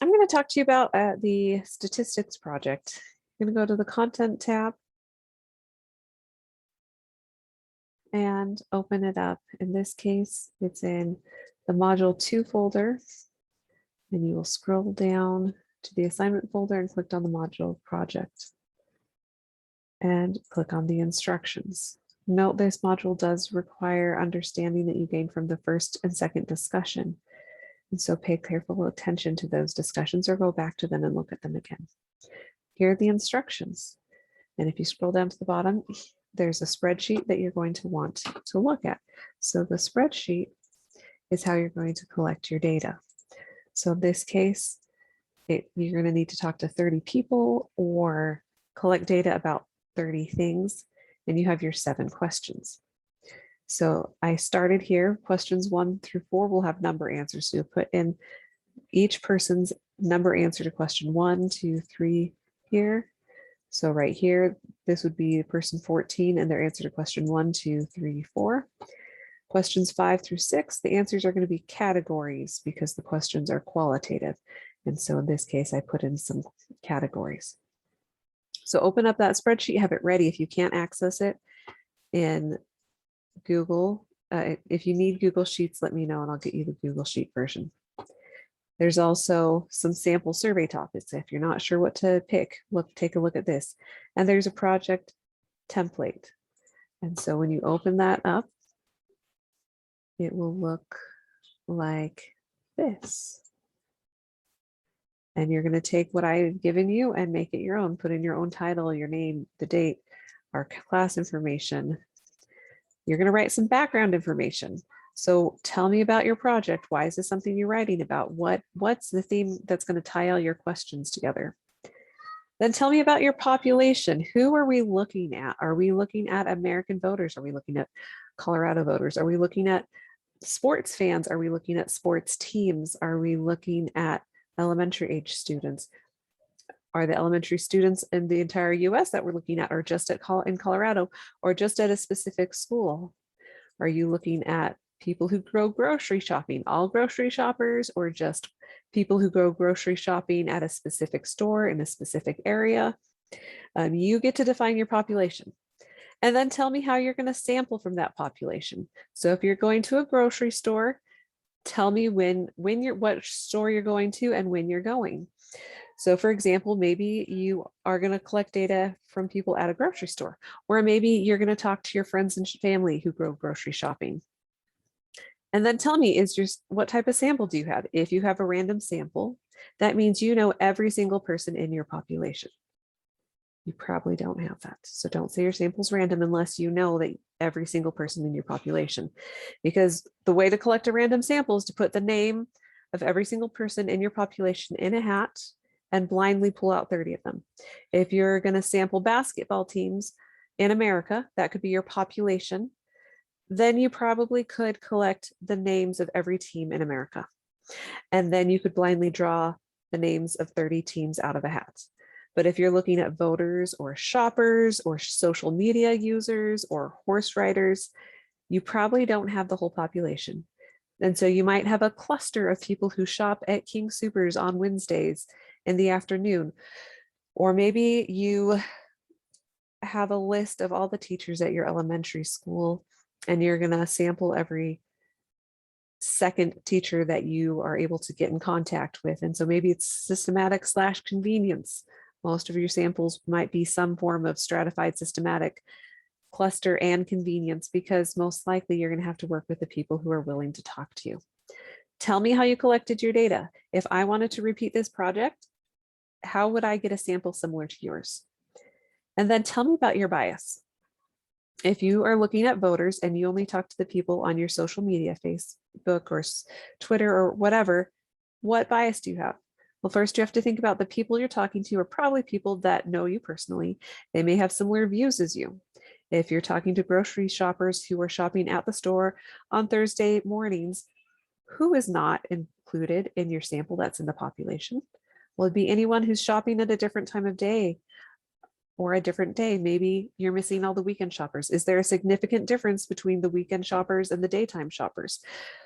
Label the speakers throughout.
Speaker 1: I'm going to talk to you about the statistics project. I'm going to go to the content tab and open it up. In this case, it's in the module 2 folder, and you will scroll down to the assignment folder and click on the module project and click on the instructions. Note this module does require understanding that you gain from the first and second discussion. And so pay careful attention to those discussions or go back to them and look at them again. Here are the instructions. And if you scroll down to the bottom, there's a spreadsheet that you're going to want to look at. So the spreadsheet is how you're going to collect your data. So in this case, you're going to need to talk to 30 people or collect data about 30 things, and you have your 7 questions. So I started here, questions 1 through 4 will have number answers. So you'll put in each person's number answer to question 1, 2, 3 here. So right here, this would be person 14 and their answer to question 1, 2, 3, 4. Questions 5 through 6, the answers are going to be categories because the questions are qualitative. And so in this case, I put in some categories. So open up that spreadsheet, have it ready. If you can't access it in Google, if you need Google Sheets, let me know and I'll get you the Google Sheet version. There's also some sample survey topics. If you're not sure what to pick, take a look at this. And there's a project template. And so when you open that up, it will look like this. And you're going to take what I've given you and make it your own. Put in your own title, your name, the date, our class information. You're going to write some background information. So tell me about your project. Why is this something you're writing about? What's the theme that's going to tie all your questions together? Then tell me about your population. Who are we looking at? Are we looking at American voters? Are we looking at Colorado voters? Are we looking at sports fans? Are we looking at sports teams? Are we looking at elementary age students? Are the elementary students in the entire US that we're looking at, or just in Colorado, or just at a specific school? Are you looking at people who go grocery shopping, all grocery shoppers, or just people who go grocery shopping at a specific store in a specific area? You get to define your population. And then tell me how you're going to sample from that population. So if you're going to a grocery store, tell me what store you're going to and when you're going. So for example, maybe you are going to collect data from people at a grocery store, or maybe you're going to talk to your friends and family who go grocery shopping. And then tell me, what type of sample do you have? If you have a random sample, that means you know every single person in your population. You probably don't have that. So don't say your sample's random unless you know that every single person in your population, because the way to collect a random sample is to put the name of every single person in your population in a hat and blindly pull out 30 of them. If you're going to sample basketball teams in America, that could be your population, then you probably could collect the names of every team in America. And then you could blindly draw the names of 30 teams out of a hat. But if you're looking at voters or shoppers or social media users or horse riders, you probably don't have the whole population. And so you might have a cluster of people who shop at King Soopers on Wednesdays in the afternoon. Or maybe you have a list of all the teachers at your elementary school, and you're going to sample every second teacher that you are able to get in contact with. And so maybe it's systematic / convenience. Most of your samples might be some form of stratified systematic, cluster, and convenience, because most likely you're going to have to work with the people who are willing to talk to you. Tell me how you collected your data. If I wanted to repeat this project, how would I get a sample similar to yours? And then tell me about your bias. If you are looking at voters and you only talk to the people on your social media, Facebook or Twitter or whatever, what bias do you have? Well, first you have to think about the people you're talking to are probably people that know you personally. They may have similar views as you. If you're talking to grocery shoppers who are shopping at the store on Thursday mornings, who is not included in your sample that's in the population? Well, it'd be anyone who's shopping at a different time of day or a different day. Maybe you're missing all the weekend shoppers. Is there a significant difference between the weekend shoppers and the daytime shoppers?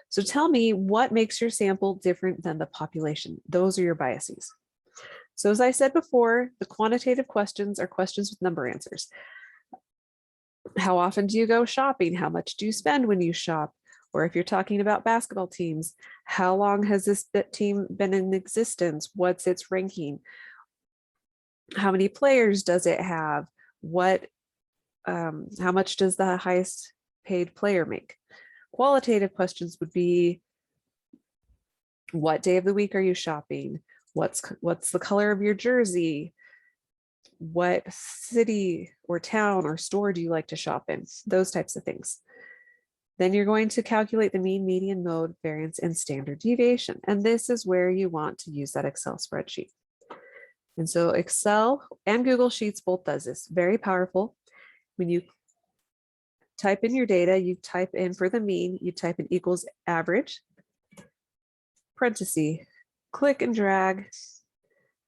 Speaker 1: So tell me what makes your sample different than the population. Those are your biases. So as I said before, the quantitative questions are questions with number answers. How often do you go shopping? How much do you spend when you shop? Or if you're talking about basketball teams, how long has this team been in existence? What's its ranking? How many players does it have? How much does the highest paid player make? Qualitative questions would be, what day of the week are you shopping? What's the color of your jersey? What city or town or store do you like to shop in? Those types of things. Then you're going to calculate the mean, median, mode, variance, and standard deviation. And this is where you want to use that Excel spreadsheet. And so Excel and Google Sheets both does this. Very powerful. When you type in your data, you type in for the mean, you type in equals average, parenthesis, click and drag,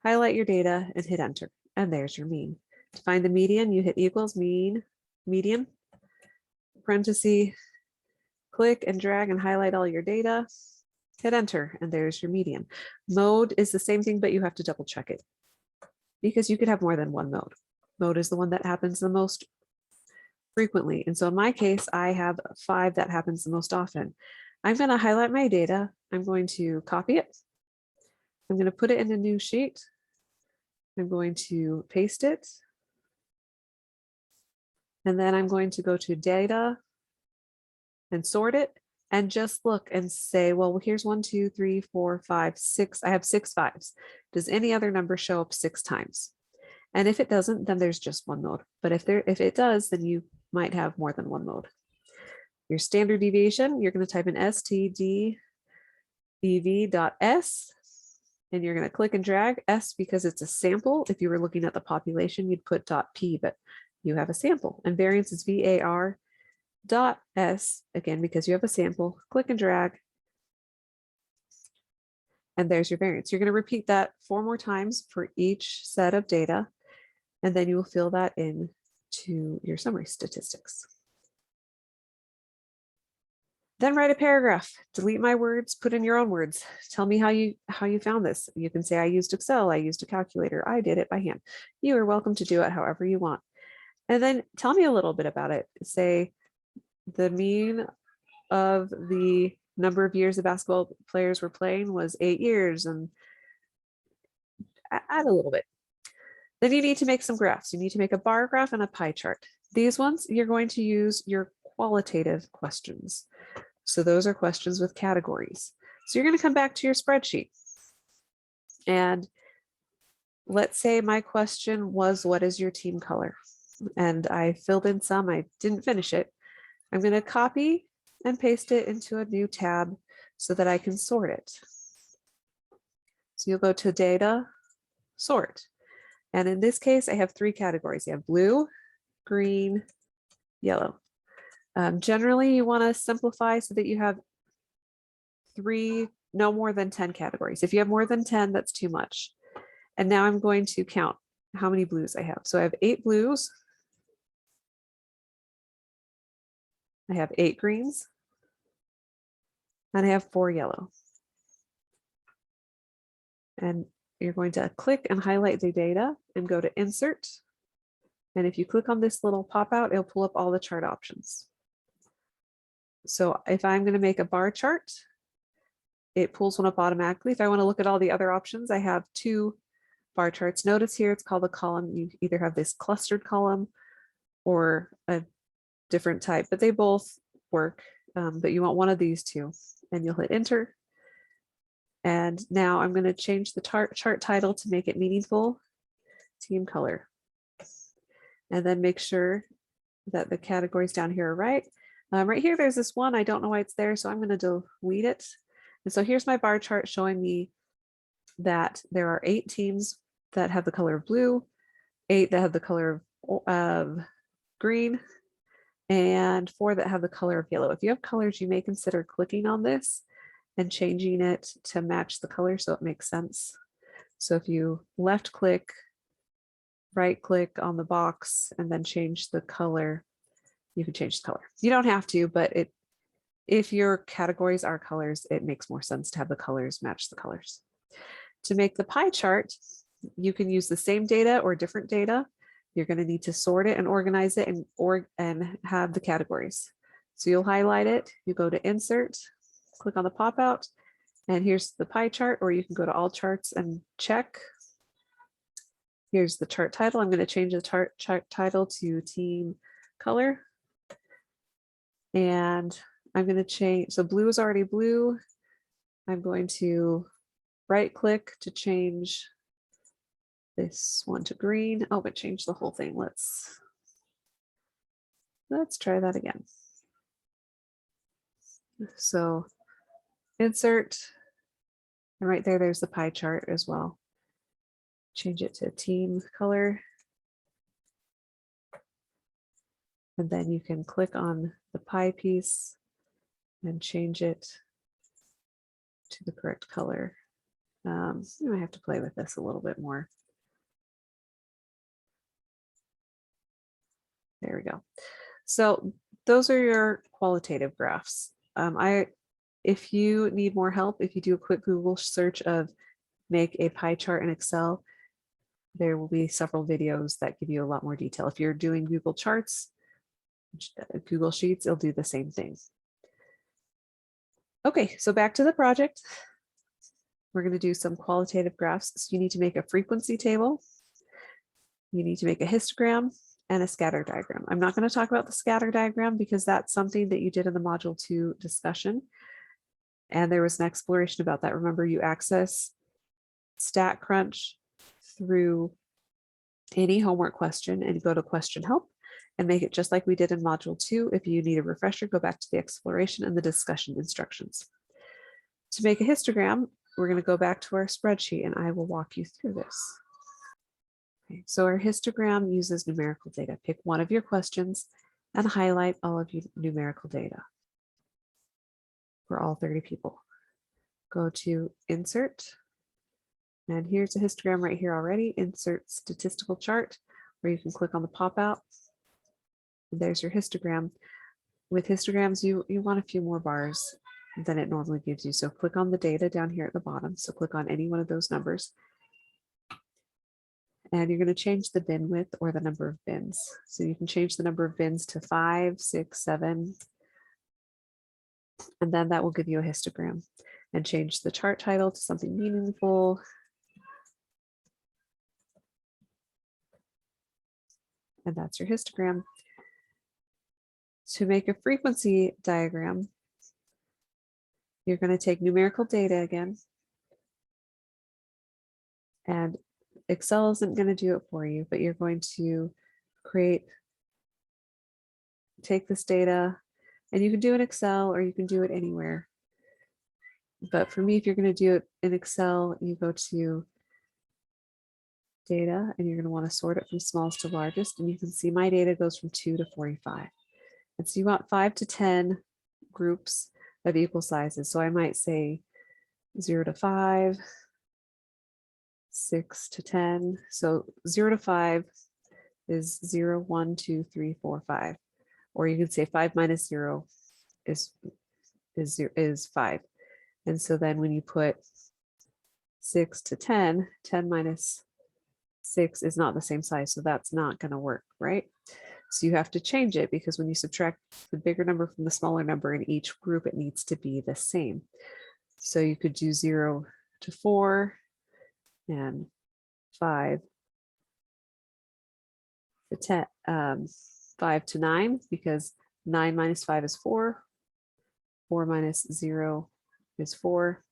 Speaker 1: highlight your data and hit enter. And there's your mean. To find the median, you hit equals mean, median, parenthesis, click and drag and highlight all your data, hit enter, and there's your median. Mode is the same thing, but you have to double check it because you could have more than one mode. Mode is the one that happens the most frequently. And so in my case, I have 5 that happens the most often. I'm going to highlight my data. I'm going to copy it. I'm going to put it in a new sheet. I'm going to paste it. And then I'm going to go to data and sort it and just look and say, well, here's 1, 2, 3, 4, 5, 6. I have 6 5s. Does any other number show up 6 times? And if it doesn't, then there's just one mode. But if it does, then you might have more than one mode. Your standard deviation, you're going to type in stdev.s, and you're going to click and drag S because it's a sample. If you were looking at the population, you'd put .p, but you have a sample. And variance is var.s, again, because you have a sample. Click and drag, and there's your variance. You're going to repeat that 4 more times for each set of data, and then you will fill that in to your summary statistics. Then write a paragraph, delete my words, put in your own words. Tell me how you found this. You can say, I used Excel, I used a calculator, I did it by hand. You are welcome to do it however you want. And then tell me a little bit about it. Say the mean of the number of years the basketball players were playing was 8 years, and add a little bit. Then you need to make some graphs. You need to make a bar graph and a pie chart. These ones, you're going to use your qualitative questions. So those are questions with categories. So you're going to come back to your spreadsheet. And let's say my question was, what is your team color? And I filled in some, I didn't finish it. I'm going to copy and paste it into a new tab so that I can sort it. So you'll go to data, sort. And in this case, I have 3 categories. You have blue, green, yellow. Generally, you want to simplify so that you have 3, no more than 10 categories. If you have more than 10, that's too much. And now I'm going to count how many blues I have. So I have 8 blues. I have 8 greens. And I have 4 yellow. And you're going to click and highlight the data and go to insert. And if you click on this little pop out, it'll pull up all the chart options. So if I'm going to make a bar chart, it pulls one up automatically. If I want to look at all the other options, I have 2 bar charts. Notice here it's called a column. You either have this clustered column or a different type, but they both work. But you want one of these 2, and you'll hit enter. And now I'm going to change the chart title to make it meaningful, team color. And then make sure that the categories down here are right. Right here, there's this one. I don't know why it's there, so I'm going to delete it. And so here's my bar chart showing me that there are 8 teams that have the color of blue, 8 that have the color of green, and 4 that have the color of yellow. If you have colors, you may consider clicking on this and changing it to match the color so it makes sense. So if you left click right click on the box and then change the color. You can change the color. You don't have to, but if your categories are colors, it makes more sense to have the colors match the colors. To make the pie chart, you can use the same data or different data. You're going to need to sort it and organize it and have the categories. So you'll highlight it, you go to insert, click on the pop out, and here's the pie chart, or you can go to all charts and check. Here's the chart title. I'm going to change the chart title to team color. And I'm going to change, so blue is already blue. I'm going to right click to change this one to green. Oh, but change the whole thing. Let's try that again. So insert, and right there, there's the pie chart as well. Change it to team color. And then you can click on the pie piece and change it to the correct color. I have to play with this a little bit more. There we go. So those are your qualitative graphs. If you need more help, if you do a quick Google search of make a pie chart in Excel, there will be several videos that give you a lot more detail. If you're doing Google Charts, Google Sheets, it'll do the same thing. Okay, so back to the project. We're going to do some qualitative graphs. So you need to make a frequency table. You need to make a histogram and a scatter diagram. I'm not going to talk about the scatter diagram because that's something that you did in the Module 2 discussion. And there was an exploration about that. Remember, you access StatCrunch through any homework question and go to question help and make it just like we did in Module 2. If you need a refresher, go back to the exploration and the discussion instructions. To make a histogram, we're going to go back to our spreadsheet and I will walk you through this. Okay, so our histogram uses numerical data. Pick one of your questions and highlight all of your numerical data for all 30 people. Go to insert. And here's a histogram right here already. Insert statistical chart, where you can click on the pop out. And there's your histogram. With histograms, you want a few more bars than it normally gives you. So click on the data down here at the bottom. So click on any one of those numbers. And you're going to change the bin width or the number of bins. So you can change the number of bins to 5, 6, 7. And then that will give you a histogram. And change the chart title to something meaningful. And that's your histogram. To make a frequency diagram, you're going to take numerical data again. And Excel isn't going to do it for you, but you're going to take this data, and you can do it in Excel or you can do it anywhere. But for me, if you're going to do it in Excel, you go to data and you're going to want to sort it from smallest to largest. And you can see my data goes from 2 to 45. And so you want 5 to 10 groups of equal sizes. So I might say 0 to 5, 6 to 10. So 0 to 5 is 0, 1, 2, 3, 4, 5. Or you can say 5 minus 0 is 5. And so then when you put 6 to 10, 10 minus 6 is not the same size. So that's not going to work, right? So you have to change it because when you subtract the bigger number from the smaller number in each group, it needs to be the same. So you could do 0 to 4 and 5 to 10, 5 to 9, because 9 minus 5 is 4. 4 minus 0 is 4.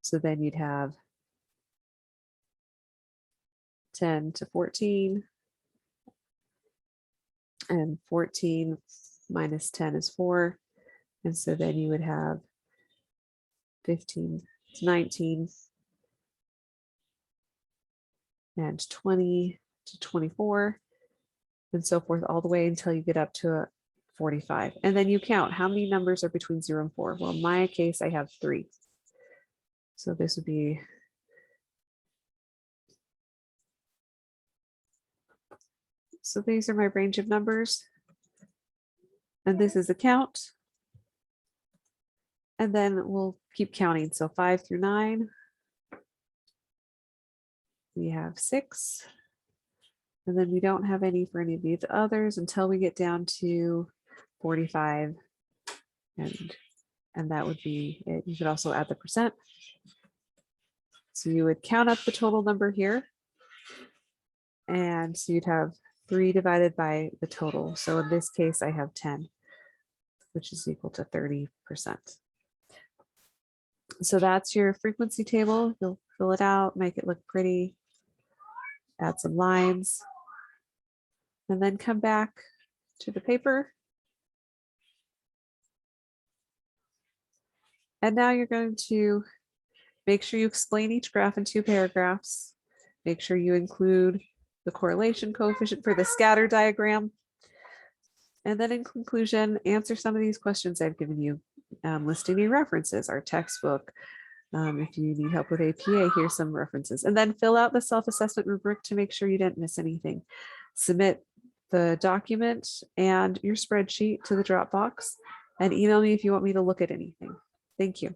Speaker 1: So then you'd have 10 to 14. And 14 minus 10 is 4. And so then you would have 15 to 19 and 20 to 24 and so forth all the way until you get up to 45. And then you count how many numbers are between 0 and 4. Well, in my case, I have 3. So this would be So these are my range of numbers. And this is a count. And then we'll keep counting. So 5 through 9. We have 6. And then we don't have any for any of the others until we get down to 45. And that would be it. You could also add the percent. So you would count up the total number here. And so you'd have 3 divided by the total. So in this case, I have 10, which is equal to 30%. So that's your frequency table. You'll fill it out, make it look pretty, add some lines, and then come back to the paper. And now you're going to make sure you explain each graph in 2 paragraphs. Make sure you include the correlation coefficient for the scatter diagram. And then in conclusion, answer some of these questions I've given you. Listing your references, our textbook. If you need help with APA, here's some references. And then fill out the self-assessment rubric to make sure you didn't miss anything. Submit the document and your spreadsheet to the Dropbox and email me if you want me to look at anything. Thank you.